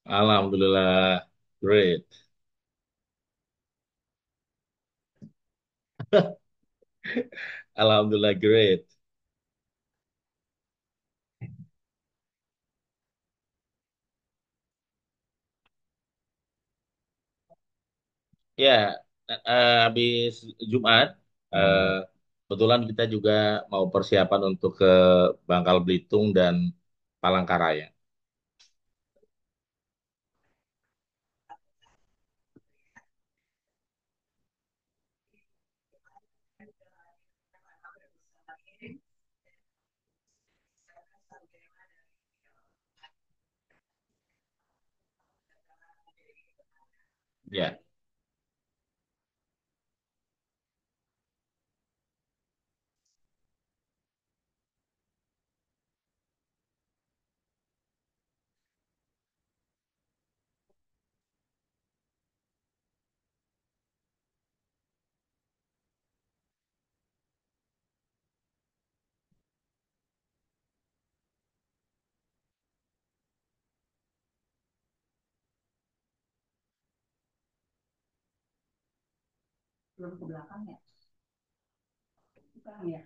Alhamdulillah, great. Alhamdulillah, great. Ya, habis Jumat, eh, kebetulan kita juga mau persiapan untuk ke Bangkal Belitung dan Palangkaraya. Ya, Belum ke belakang ya? Bukan ya?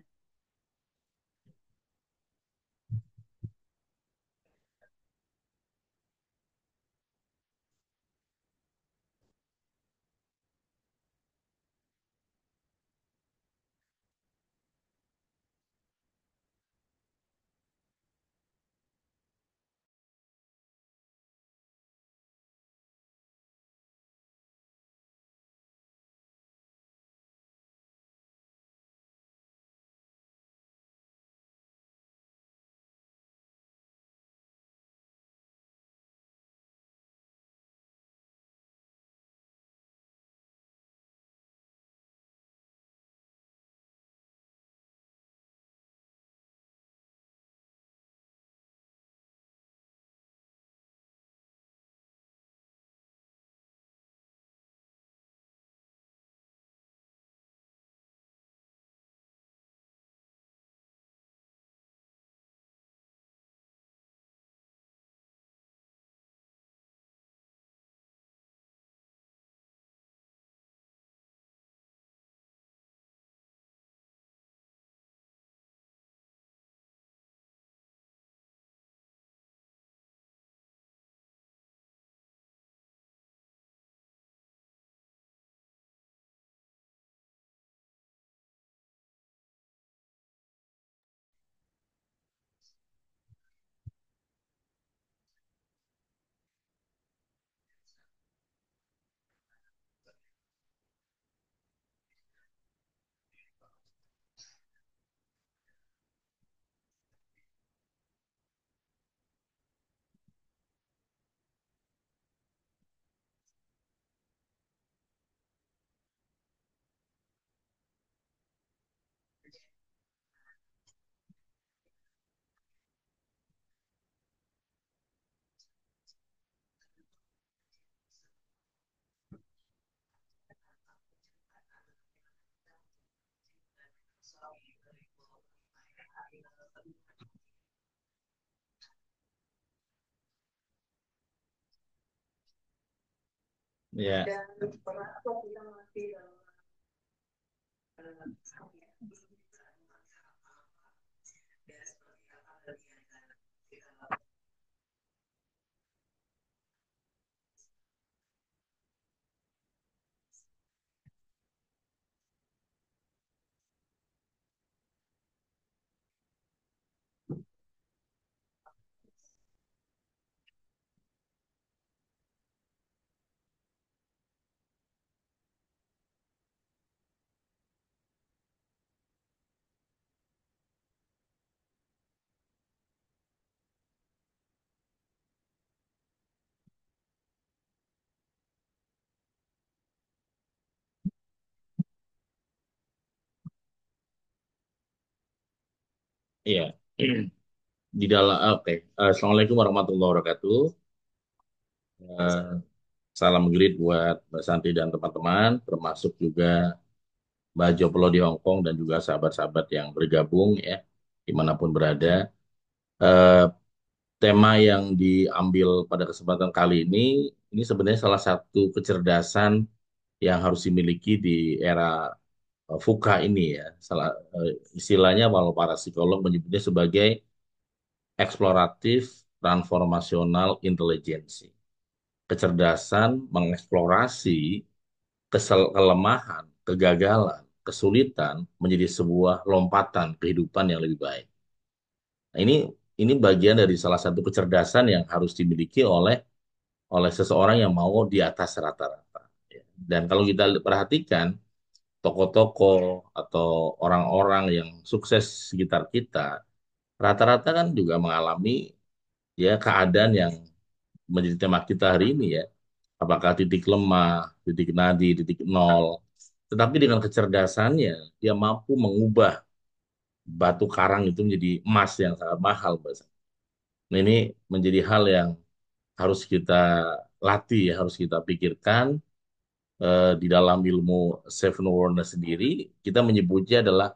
ya, Dan pernah apa kita masih iya. Di dalam, oke. Assalamualaikum warahmatullahi wabarakatuh. Salam great buat Mbak Santi dan teman-teman, termasuk juga Mbak Joplo di Hong Kong dan juga sahabat-sahabat yang bergabung ya, dimanapun berada. Eh, Tema yang diambil pada kesempatan kali ini sebenarnya salah satu kecerdasan yang harus dimiliki di era VUCA ini ya. Istilahnya walau para psikolog menyebutnya sebagai eksploratif transformasional intelligence. Kecerdasan mengeksplorasi kelemahan, kegagalan, kesulitan menjadi sebuah lompatan kehidupan yang lebih baik. Nah, ini bagian dari salah satu kecerdasan yang harus dimiliki oleh oleh seseorang yang mau di atas rata-rata. Ya. Dan kalau kita perhatikan tokoh-tokoh atau orang-orang yang sukses sekitar kita, rata-rata kan juga mengalami ya keadaan yang menjadi tema kita hari ini ya. Apakah titik lemah, titik nadi, titik nol. Tetapi dengan kecerdasannya, dia mampu mengubah batu karang itu menjadi emas yang sangat mahal, Mbak. Nah, ini menjadi hal yang harus kita latih, ya, harus kita pikirkan di dalam ilmu seven awareness sendiri, kita menyebutnya adalah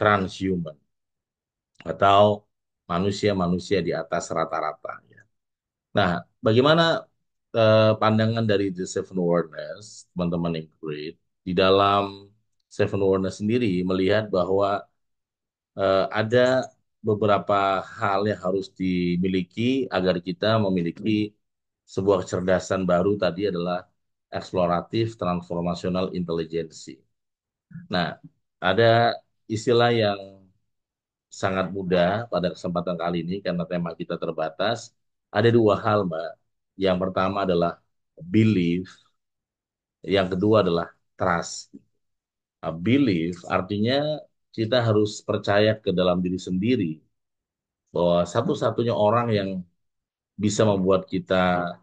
transhuman atau manusia-manusia di atas rata-rata. Ya. Nah, bagaimana pandangan dari The Seven Awareness, teman-teman yang great, di dalam Seven Awareness sendiri melihat bahwa ada beberapa hal yang harus dimiliki agar kita memiliki sebuah kecerdasan baru tadi adalah eksploratif transformasional intelijensi. Nah, ada istilah yang sangat mudah pada kesempatan kali ini karena tema kita terbatas. Ada dua hal, Mbak. Yang pertama adalah belief, yang kedua adalah trust. Nah, belief artinya kita harus percaya ke dalam diri sendiri bahwa satu-satunya orang yang bisa membuat kita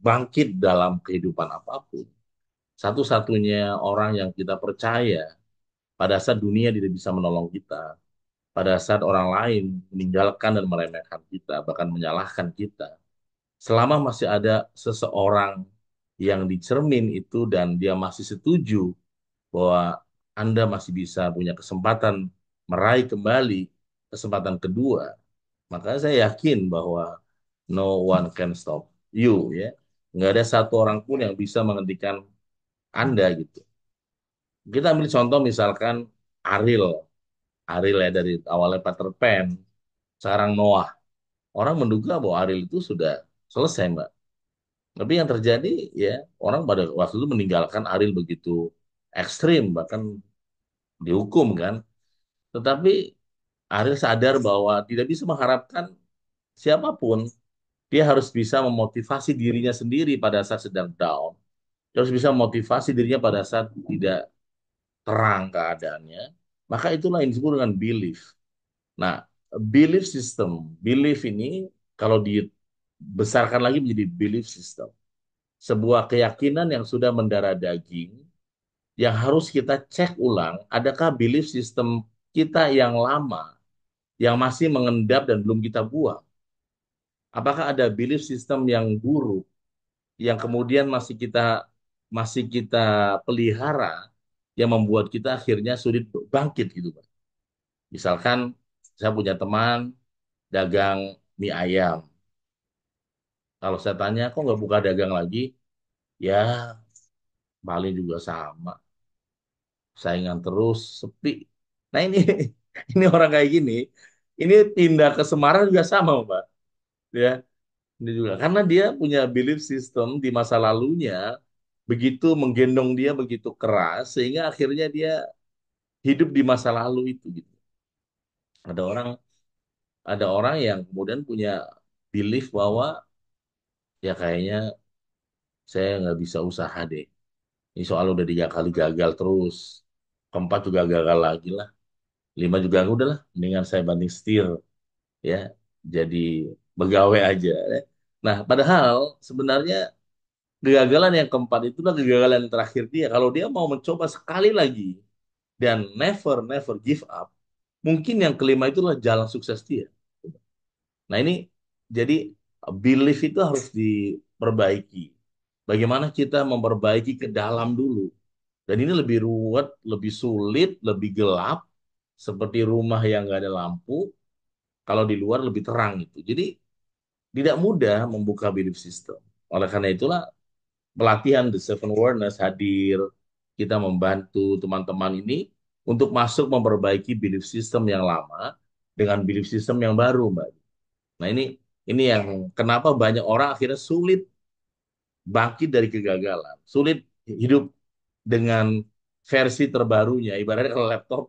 bangkit dalam kehidupan apapun, satu-satunya orang yang kita percaya pada saat dunia tidak bisa menolong kita, pada saat orang lain meninggalkan dan meremehkan kita, bahkan menyalahkan kita. Selama masih ada seseorang yang dicermin itu dan dia masih setuju bahwa Anda masih bisa punya kesempatan meraih kembali kesempatan kedua, maka saya yakin bahwa no one can stop you ya. Nggak ada satu orang pun yang bisa menghentikan Anda gitu. Kita ambil contoh misalkan Ariel. Ariel ya dari awalnya Peter Pan, sekarang Noah. Orang menduga bahwa Ariel itu sudah selesai, Mbak. Tapi yang terjadi ya orang pada waktu itu meninggalkan Ariel begitu ekstrim, bahkan dihukum kan. Tetapi Ariel sadar bahwa tidak bisa mengharapkan siapapun. Dia harus bisa memotivasi dirinya sendiri pada saat sedang down. Dia harus bisa memotivasi dirinya pada saat tidak terang keadaannya. Maka itulah yang disebut dengan belief. Nah, belief system, belief ini kalau dibesarkan lagi menjadi belief system. Sebuah keyakinan yang sudah mendarah daging, yang harus kita cek ulang, adakah belief system kita yang lama, yang masih mengendap dan belum kita buang? Apakah ada belief system yang buruk, yang kemudian masih kita pelihara, yang membuat kita akhirnya sulit bangkit gitu, Pak. Misalkan saya punya teman dagang mie ayam. Kalau saya tanya, kok nggak buka dagang lagi? Ya, paling juga sama. Saingan terus, sepi. Nah ini, ini orang kayak gini, ini pindah ke Semarang juga sama, Mbak. Ya, ini juga. Karena dia punya belief system di masa lalunya, begitu menggendong dia begitu keras, sehingga akhirnya dia hidup di masa lalu itu. Gitu. Ada orang, ada orang yang kemudian punya belief bahwa ya kayaknya saya nggak bisa usaha deh. Ini soal udah 3 kali gagal terus. Keempat juga gagal lagi lah. Lima juga udah lah. Mendingan saya banting setir ya. Jadi pegawai aja. Nah, padahal sebenarnya kegagalan yang keempat itulah kegagalan yang terakhir dia. Kalau dia mau mencoba sekali lagi dan never never give up, mungkin yang kelima itulah jalan sukses dia. Nah, ini jadi belief itu harus diperbaiki. Bagaimana kita memperbaiki ke dalam dulu. Dan ini lebih ruwet, lebih sulit, lebih gelap, seperti rumah yang nggak ada lampu. Kalau di luar lebih terang gitu. Jadi tidak mudah membuka belief system. Oleh karena itulah pelatihan The Seven Awareness hadir. Kita membantu teman-teman ini untuk masuk memperbaiki belief system yang lama dengan belief system yang baru, Mbak. Nah, ini yang kenapa banyak orang akhirnya sulit bangkit dari kegagalan, sulit hidup dengan versi terbarunya. Ibaratnya kalau laptop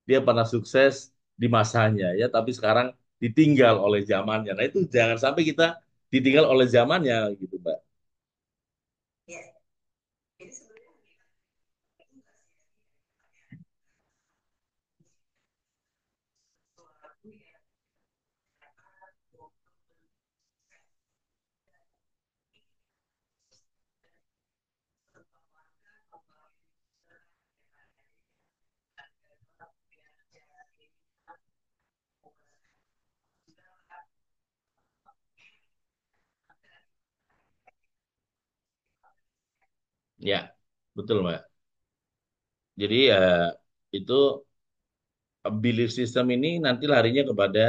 dia pernah sukses di masanya ya, tapi sekarang ditinggal oleh zamannya. Nah, itu jangan sampai kita ditinggal oleh zamannya gitu, Mbak. Ya, betul, Mbak. Jadi ya itu belief system ini nanti larinya kepada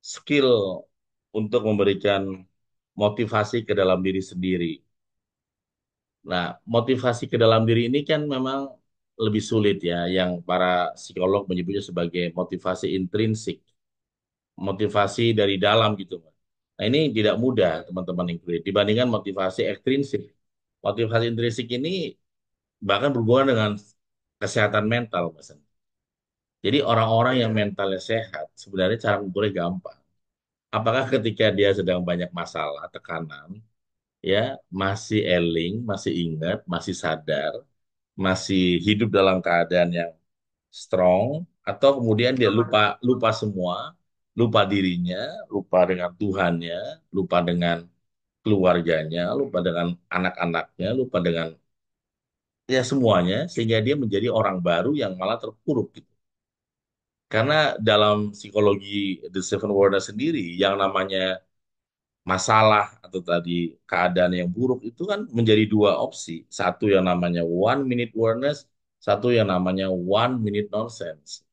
skill untuk memberikan motivasi ke dalam diri sendiri. Nah, motivasi ke dalam diri ini kan memang lebih sulit ya, yang para psikolog menyebutnya sebagai motivasi intrinsik, motivasi dari dalam gitu, Mbak. Nah, ini tidak mudah, teman-teman include, dibandingkan motivasi ekstrinsik. Motivasi intrinsik ini bahkan berhubungan dengan kesehatan mental, Mas. Jadi orang-orang yang mentalnya sehat, sebenarnya cara ukurnya gampang. Apakah ketika dia sedang banyak masalah, tekanan, ya masih eling, masih ingat, masih sadar, masih hidup dalam keadaan yang strong, atau kemudian dia lupa lupa semua, lupa dirinya, lupa dengan Tuhannya, lupa dengan keluarganya, lupa dengan anak-anaknya, lupa dengan ya semuanya, sehingga dia menjadi orang baru yang malah terpuruk gitu. Karena dalam psikologi The Seven Wonders sendiri, yang namanya masalah atau tadi keadaan yang buruk itu kan menjadi dua opsi. Satu yang namanya one minute awareness, satu yang namanya one minute nonsense.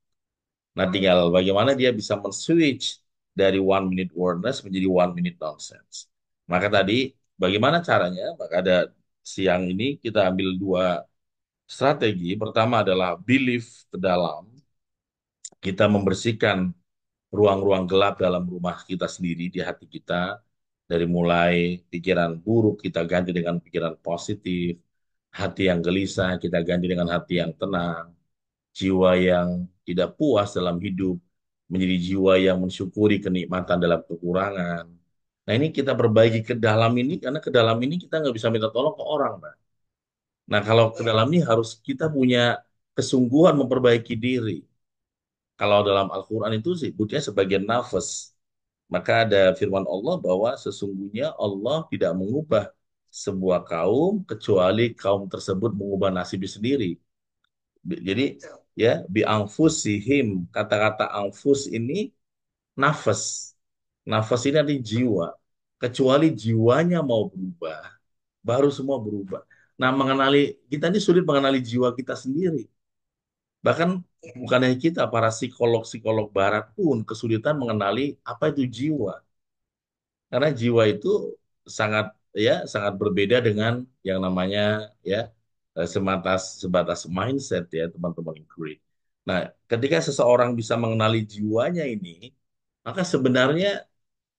Nah, tinggal bagaimana dia bisa men-switch dari one minute awareness menjadi one minute nonsense. Maka tadi bagaimana caranya? Maka ada siang ini kita ambil dua strategi. Pertama adalah belief ke dalam. Kita membersihkan ruang-ruang gelap dalam rumah kita sendiri, di hati kita, dari mulai pikiran buruk kita ganti dengan pikiran positif, hati yang gelisah kita ganti dengan hati yang tenang, jiwa yang tidak puas dalam hidup menjadi jiwa yang mensyukuri kenikmatan dalam kekurangan. Nah, ini kita perbaiki ke dalam ini, karena ke dalam ini kita nggak bisa minta tolong ke orang, Mbak. Nah, kalau ke dalam ini harus kita punya kesungguhan memperbaiki diri. Kalau dalam Al-Quran itu sebutnya sebagai nafas. Maka ada firman Allah bahwa sesungguhnya Allah tidak mengubah sebuah kaum kecuali kaum tersebut mengubah nasibnya sendiri. Jadi ya bi anfusihim, kata-kata anfus ini nafas. Nafas ini artinya jiwa. Kecuali jiwanya mau berubah, baru semua berubah. Nah, mengenali kita ini sulit mengenali jiwa kita sendiri. Bahkan bukan hanya kita, para psikolog-psikolog barat pun kesulitan mengenali apa itu jiwa. Karena jiwa itu sangat sangat berbeda dengan yang namanya ya sebatas mindset ya, teman-teman agree. Nah, ketika seseorang bisa mengenali jiwanya ini, maka sebenarnya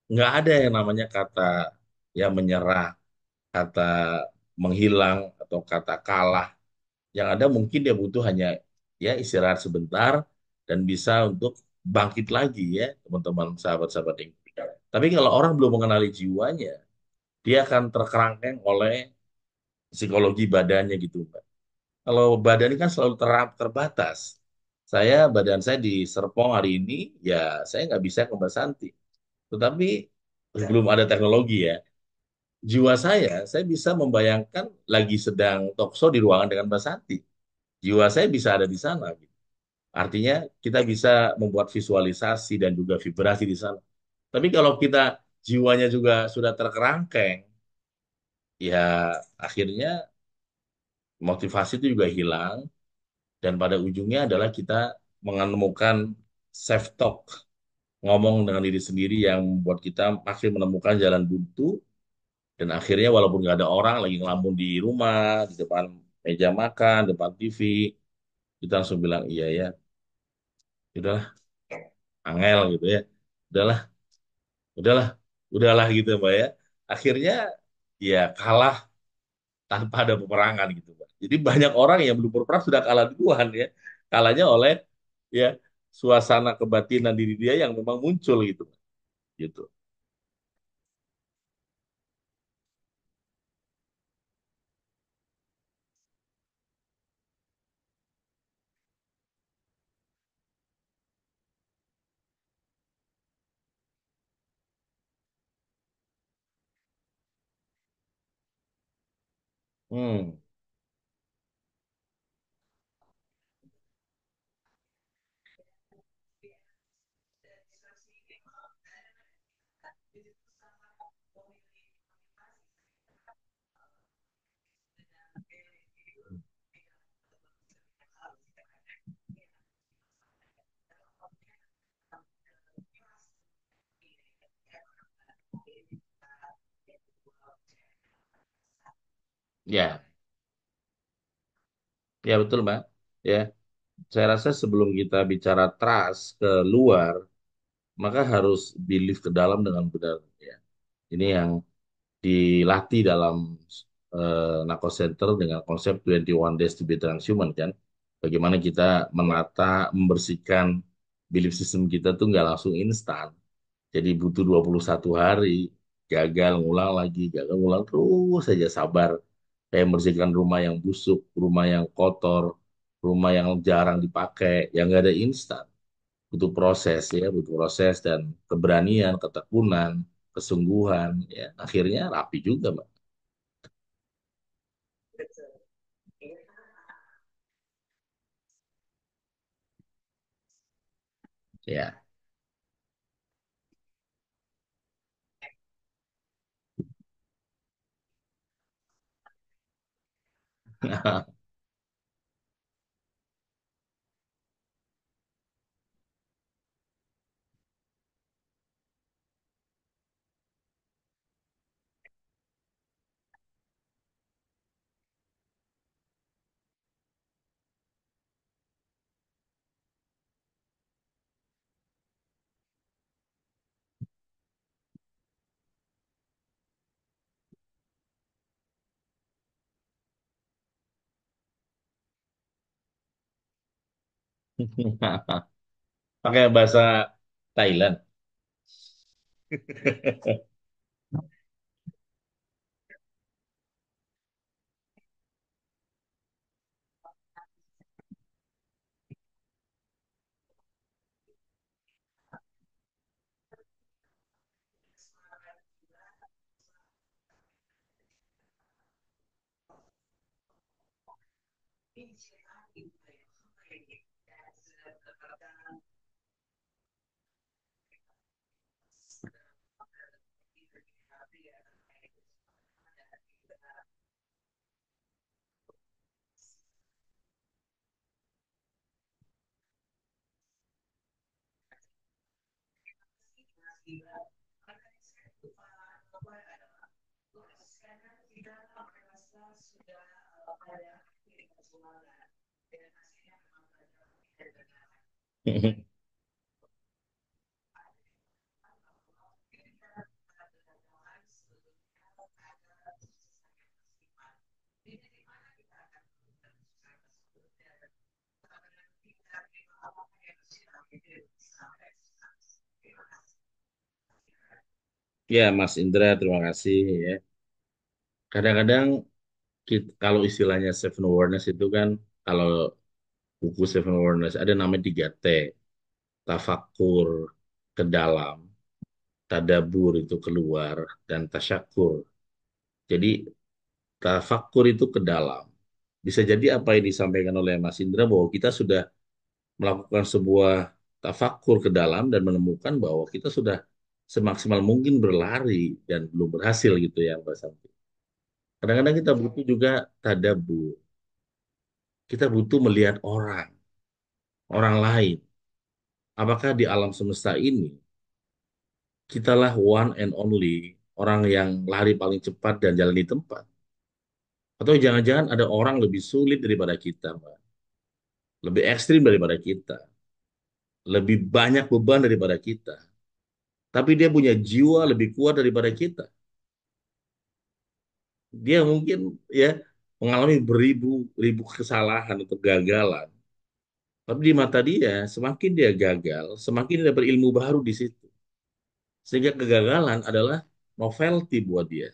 nggak ada yang namanya kata ya menyerah, kata menghilang atau kata kalah. Yang ada mungkin dia butuh hanya ya istirahat sebentar dan bisa untuk bangkit lagi ya, teman-teman, sahabat-sahabat yang. Tapi kalau orang belum mengenali jiwanya, dia akan terkerangkeng oleh psikologi badannya gitu, Mbak. Kalau badan ini kan selalu terbatas. Badan saya di Serpong hari ini, ya saya nggak bisa ke Mbak Santi. Tetapi belum ada teknologi ya. Jiwa saya bisa membayangkan lagi sedang talkshow di ruangan dengan Mbak Santi. Jiwa saya bisa ada di sana, gitu. Artinya kita bisa membuat visualisasi dan juga vibrasi di sana. Tapi kalau kita jiwanya juga sudah terkerangkeng, ya akhirnya motivasi itu juga hilang dan pada ujungnya adalah kita menemukan self talk, ngomong dengan diri sendiri yang membuat kita makin menemukan jalan buntu dan akhirnya walaupun nggak ada orang lagi ngelamun di rumah, di depan meja makan, depan TV, kita langsung bilang iya ya, udahlah, angel gitu ya, udahlah, udahlah, udahlah gitu Mbak ya. Akhirnya ya kalah tanpa ada peperangan gitu Mbak. Jadi banyak orang yang belum berperang sudah kalah duluan ya. Kalahnya oleh ya suasana kebatinan diri dia yang memang muncul gitu. Gitu. Hmm. Ya, ya betul Mbak. Ya, saya rasa sebelum kita bicara trust ke luar, maka harus belief ke dalam dengan benar. Ya. Ini yang dilatih dalam Narco Center dengan konsep 21 Days to be Transhuman kan. Bagaimana kita menata, membersihkan belief system kita tuh nggak langsung instan. Jadi butuh 21 hari, gagal, ngulang lagi, gagal, ngulang terus saja sabar. Kayak membersihkan rumah yang busuk, rumah yang kotor, rumah yang jarang dipakai, yang nggak ada instan. Butuh proses ya, butuh proses dan keberanian, ketekunan, kesungguhan. Ya, akhirnya rapi juga, Mbak. Ya. Pakai bahasa Thailand. Ya, Mas Indra, terima kasih ya. Kadang-kadang kalau istilahnya self awareness itu kan, kalau buku self awareness ada namanya 3T, tafakur ke dalam, tadabur itu keluar, dan tasyakur. Jadi tafakur itu ke dalam. Bisa jadi apa yang disampaikan oleh Mas Indra bahwa kita sudah melakukan sebuah tafakur ke dalam dan menemukan bahwa kita sudah semaksimal mungkin berlari dan belum berhasil gitu ya Mbak Santi. Kadang-kadang kita butuh juga tadabbur. Kita butuh melihat orang lain. Apakah di alam semesta ini kitalah one and only orang yang lari paling cepat dan jalan di tempat? Atau jangan-jangan ada orang lebih sulit daripada kita, Mbak. Lebih ekstrim daripada kita. Lebih banyak beban daripada kita. Tapi dia punya jiwa lebih kuat daripada kita. Dia mungkin ya mengalami beribu-ribu kesalahan atau kegagalan. Tapi di mata dia, semakin dia gagal, semakin dia dapat ilmu baru di situ. Sehingga kegagalan adalah novelty buat dia.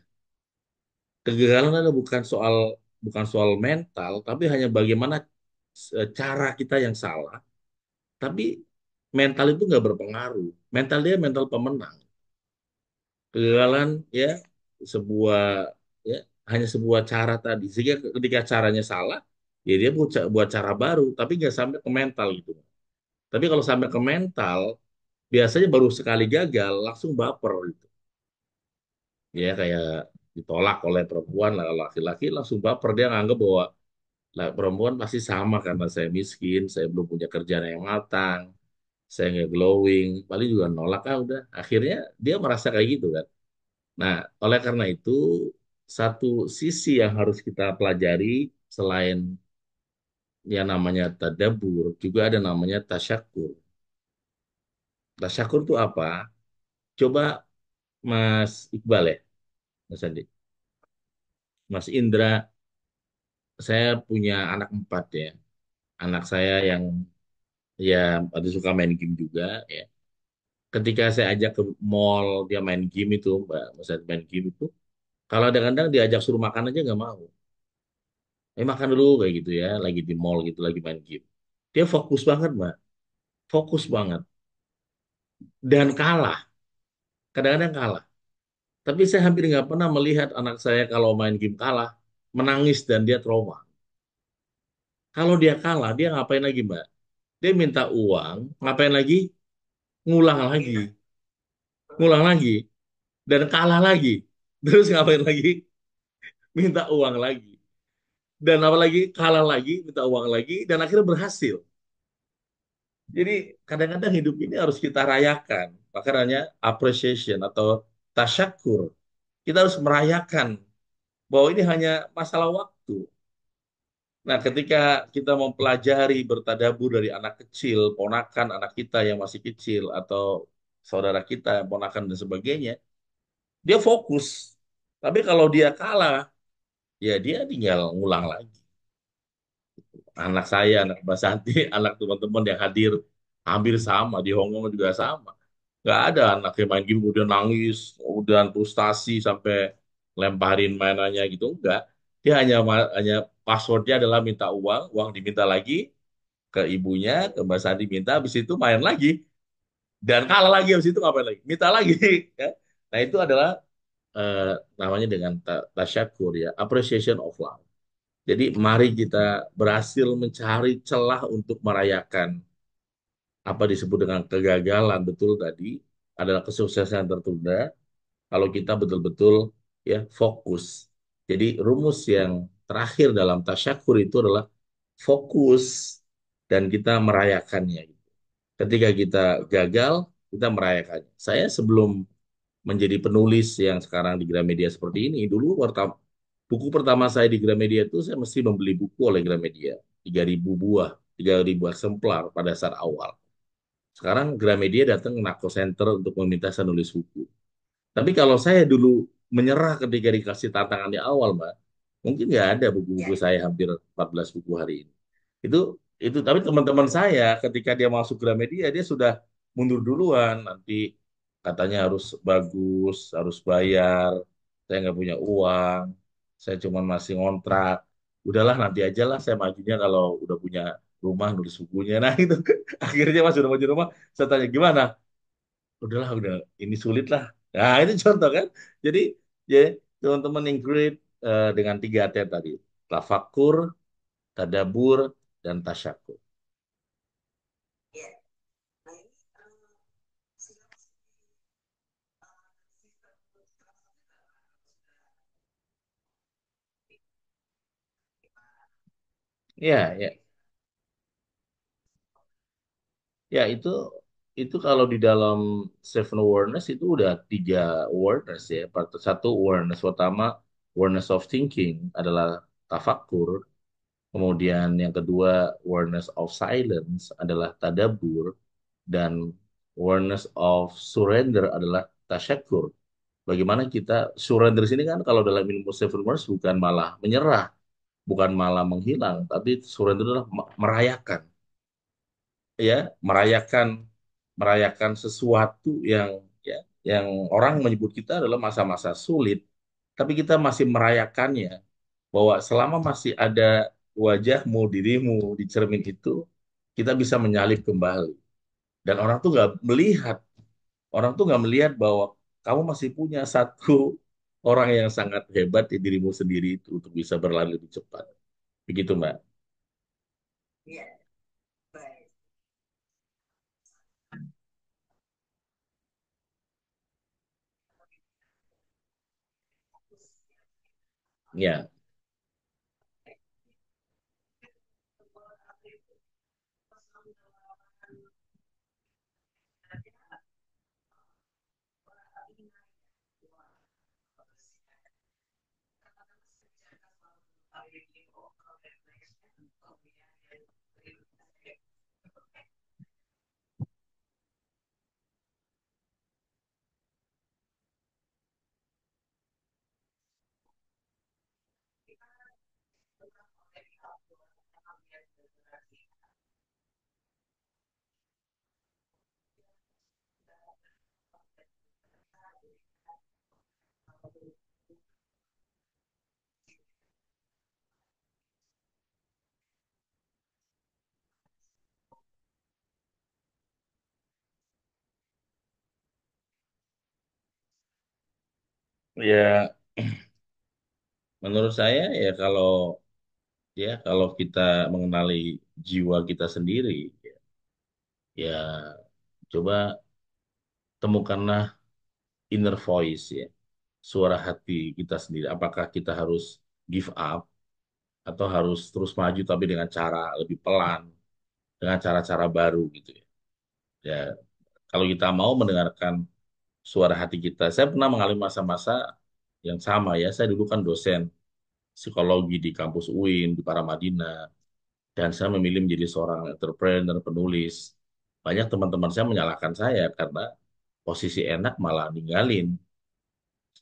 Kegagalan adalah bukan soal mental, tapi hanya bagaimana cara kita yang salah. Tapi mental itu nggak berpengaruh. Mental dia mental pemenang. Kegagalan ya sebuah ya hanya sebuah cara tadi. Sehingga ketika caranya salah, ya dia buat cara baru, tapi nggak sampai ke mental gitu. Tapi kalau sampai ke mental, biasanya baru sekali gagal langsung baper gitu. Ya kayak ditolak oleh perempuan lah, laki-laki langsung baper, dia nganggep bahwa lah, perempuan pasti sama karena saya miskin, saya belum punya kerjaan yang matang, saya nggak glowing, paling juga nolak ah udah. Akhirnya dia merasa kayak gitu kan. Nah, oleh karena itu satu sisi yang harus kita pelajari selain yang namanya tadabbur, juga ada namanya tasyakur. Tasyakur itu apa? Coba Mas Iqbal ya, Mas Andi. Mas Indra, saya punya anak empat ya. Anak saya yang ya ada suka main game juga ya. Ketika saya ajak ke mall, dia main game itu, Mbak, Mas Andi main game itu, kalau kadang-kadang diajak suruh makan aja nggak mau. Makan dulu kayak gitu ya, lagi di mall gitu, lagi main game. Dia fokus banget, Mbak. Fokus banget. Dan kalah. Kadang-kadang kalah. Tapi saya hampir nggak pernah melihat anak saya kalau main game kalah, menangis dan dia trauma. Kalau dia kalah, dia ngapain lagi, Mbak? Dia minta uang, ngapain lagi? Ngulang lagi, ngulang lagi, dan kalah lagi. Terus ngapain lagi? Minta uang lagi. Dan apalagi kalah lagi, minta uang lagi, dan akhirnya berhasil. Jadi kadang-kadang hidup ini harus kita rayakan. Makanya appreciation atau tasyakur. Kita harus merayakan bahwa ini hanya masalah waktu. Nah, ketika kita mempelajari bertadabur dari anak kecil, ponakan anak kita yang masih kecil, atau saudara kita, ponakan dan sebagainya, dia fokus. Tapi kalau dia kalah, ya dia tinggal ngulang lagi. Anak saya, anak Mbak Santi, anak teman-teman yang hadir hampir sama, di Hongkong juga sama. Nggak ada anak yang main game udah nangis, udah frustasi sampai lemparin mainannya gitu. Enggak. Dia hanya passwordnya adalah minta uang, uang diminta lagi ke ibunya, ke Mbak Santi minta, habis itu main lagi. Dan kalah lagi, habis itu ngapain lagi? Minta lagi. Ya. Nah itu adalah eh, namanya dengan tasyakur ya, appreciation of life. Jadi mari kita berhasil mencari celah untuk merayakan apa disebut dengan kegagalan betul tadi adalah kesuksesan yang tertunda kalau kita betul-betul ya fokus. Jadi rumus yang terakhir dalam tasyakur itu adalah fokus dan kita merayakannya. Ketika kita gagal, kita merayakannya. Saya sebelum menjadi penulis yang sekarang di Gramedia seperti ini, dulu buku pertama saya di Gramedia itu saya mesti membeli buku oleh Gramedia, 3.000 buah, 3.000 eksemplar pada saat awal. Sekarang Gramedia datang ke Nako Center untuk meminta saya nulis buku. Tapi kalau saya dulu menyerah ketika dikasih tantangan di awal, Mbak, mungkin nggak ada buku-buku saya hampir 14 buku hari ini. Itu tapi teman-teman saya ketika dia masuk Gramedia dia sudah mundur duluan. Nanti katanya harus bagus, harus bayar. Saya nggak punya uang, saya cuma masih ngontrak. Udahlah nanti aja lah saya majunya kalau udah punya rumah nulis bukunya. Nah itu akhirnya mas udah maju rumah. Saya tanya gimana? Udahlah udah ini sulit lah. Nah itu contoh kan. Jadi ya teman-teman include dengan 3T tadi. Tafakur, tadabur, dan tasyakur. Ya, ya, ya itu kalau di dalam seven awareness itu udah tiga awareness ya. Satu awareness pertama, awareness of thinking adalah tafakur. Kemudian yang kedua, awareness of silence adalah tadabbur. Dan awareness of surrender adalah tasyakur. Bagaimana kita surrender sini kan kalau dalam ilmu seven awareness bukan malah menyerah, bukan malah menghilang, tapi surrender adalah merayakan, ya, merayakan merayakan sesuatu yang, ya, yang orang menyebut kita adalah masa-masa sulit, tapi kita masih merayakannya, bahwa selama masih ada wajahmu, dirimu di cermin itu, kita bisa menyalip kembali. Dan orang tuh nggak melihat bahwa kamu masih punya satu orang yang sangat hebat di dirimu sendiri itu untuk bisa berlari lebih cepat. Begitu, Mbak. Ya, ya, menurut saya ya kalau kita mengenali jiwa kita sendiri, ya coba temukanlah inner voice ya, suara hati kita sendiri. Apakah kita harus give up atau harus terus maju tapi dengan cara lebih pelan, dengan cara-cara baru gitu ya. Ya, kalau kita mau mendengarkan suara hati kita, saya pernah mengalami masa-masa yang sama ya. Saya dulu kan dosen psikologi di kampus UIN di Paramadina, dan saya memilih menjadi seorang entrepreneur, penulis. Banyak teman-teman saya menyalahkan saya karena posisi enak malah ninggalin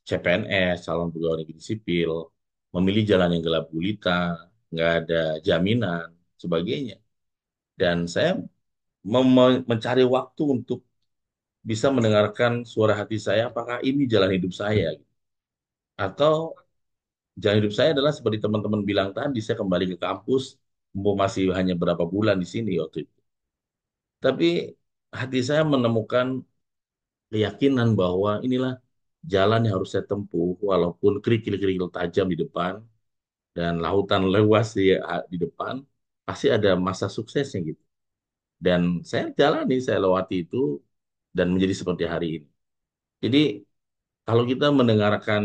CPNS, calon pegawai negeri sipil, memilih jalan yang gelap gulita, nggak ada jaminan, sebagainya. Dan saya mencari waktu untuk bisa mendengarkan suara hati saya, apakah ini jalan hidup saya? Atau jalan hidup saya adalah seperti teman-teman bilang tadi, saya kembali ke kampus, mau masih hanya berapa bulan di sini waktu itu. Tapi hati saya menemukan keyakinan bahwa inilah jalan yang harus saya tempuh, walaupun kerikil-kerikil tajam di depan dan lautan luas di depan, pasti ada masa suksesnya gitu. Dan saya lewati itu dan menjadi seperti hari ini. Jadi kalau kita mendengarkan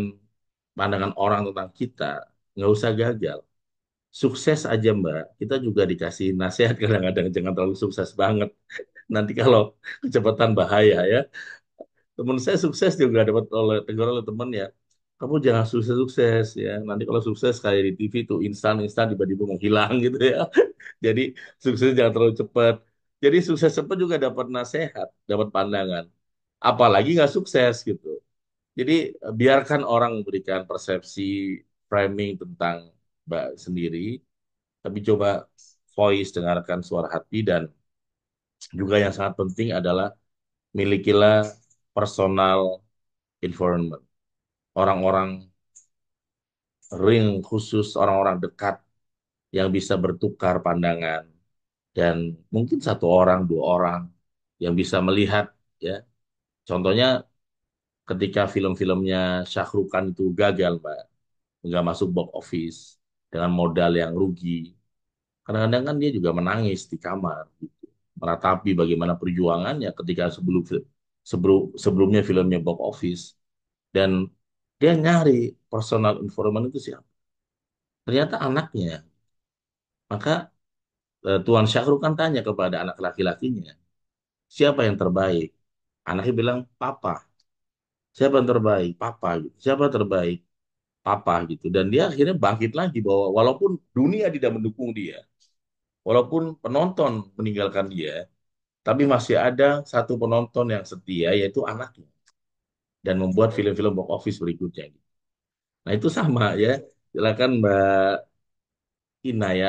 pandangan orang tentang kita, nggak usah gagal. Sukses aja Mbak, kita juga dikasih nasihat kadang-kadang jangan terlalu sukses banget. Nanti kalau kecepatan bahaya ya. Temen saya sukses juga dapat oleh tegur oleh temen ya. Kamu jangan sukses-sukses ya. Nanti kalau sukses kayak di TV tuh instan-instan tiba-tiba menghilang gitu ya. Jadi sukses jangan terlalu cepat. Jadi sukses cepat juga dapat nasihat, dapat pandangan. Apalagi nggak sukses gitu. Jadi biarkan orang memberikan persepsi framing tentang Mbak sendiri, tapi coba voice, dengarkan suara hati, dan juga yang sangat penting adalah milikilah personal environment. Orang-orang ring khusus, orang-orang dekat yang bisa bertukar pandangan, dan mungkin satu orang, dua orang yang bisa melihat ya. Contohnya ketika film-filmnya Shah Rukh Khan itu gagal, Mbak, nggak masuk box office dengan modal yang rugi. Kadang-kadang kan dia juga menangis di kamar, gitu. Meratapi bagaimana perjuangannya ketika sebelumnya filmnya box office, dan dia nyari personal informant itu siapa. Ternyata anaknya. Maka Tuan Syahrul kan tanya kepada anak laki-lakinya, siapa yang terbaik? Anaknya bilang, papa. Siapa yang terbaik? Papa gitu. Siapa yang terbaik? Papa gitu. Dan dia akhirnya bangkit lagi bahwa walaupun dunia tidak mendukung dia, walaupun penonton meninggalkan dia, tapi masih ada satu penonton yang setia yaitu anaknya dan membuat film-film box office berikutnya gitu. Nah, itu sama ya. Silakan Mbak Ina ya,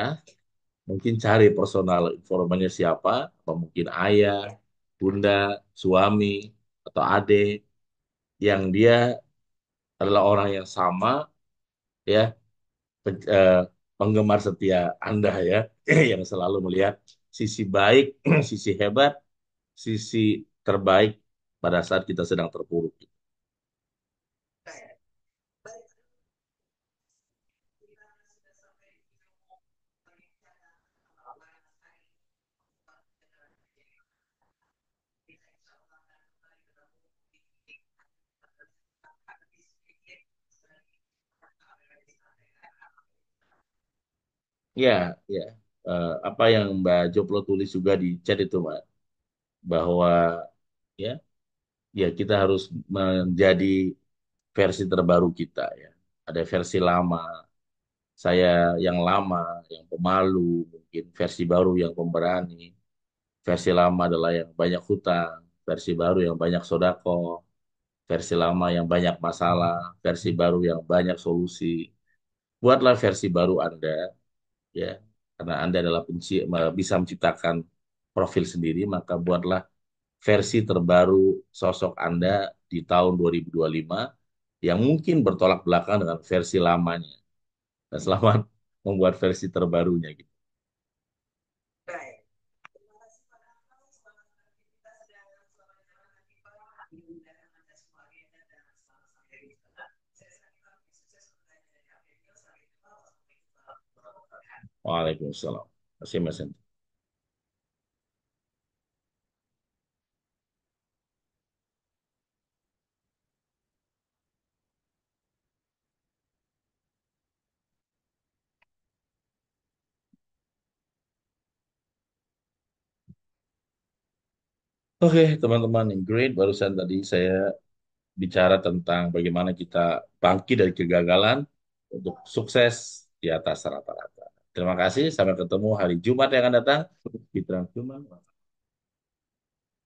mungkin cari personal informannya siapa, apa mungkin ayah, bunda, suami, atau adik yang dia adalah orang yang sama ya, penggemar setia Anda ya, yang selalu melihat sisi baik, sisi hebat, sisi terbaik pada saat kita sedang terpuruk. Ya, ya. Apa yang Mbak Joplo tulis juga di chat itu, Mbak, bahwa ya, ya kita harus menjadi versi terbaru kita ya. Ada versi lama, saya yang lama, yang pemalu, mungkin versi baru yang pemberani. Versi lama adalah yang banyak hutang, versi baru yang banyak sodako, versi lama yang banyak masalah, versi baru yang banyak solusi. Buatlah versi baru Anda, ya, karena Anda adalah bisa menciptakan profil sendiri, maka buatlah versi terbaru sosok Anda di tahun 2025 yang mungkin bertolak belakang dengan versi lamanya. Dan selamat membuat versi terbarunya gitu. Waalaikumsalam. Terima kasih, Mas Henry. Oke, teman-teman yang great. Barusan tadi saya bicara tentang bagaimana kita bangkit dari kegagalan untuk sukses di atas rata-rata. Terima kasih. Sampai ketemu hari Jumat yang akan datang. Fitran Jumat.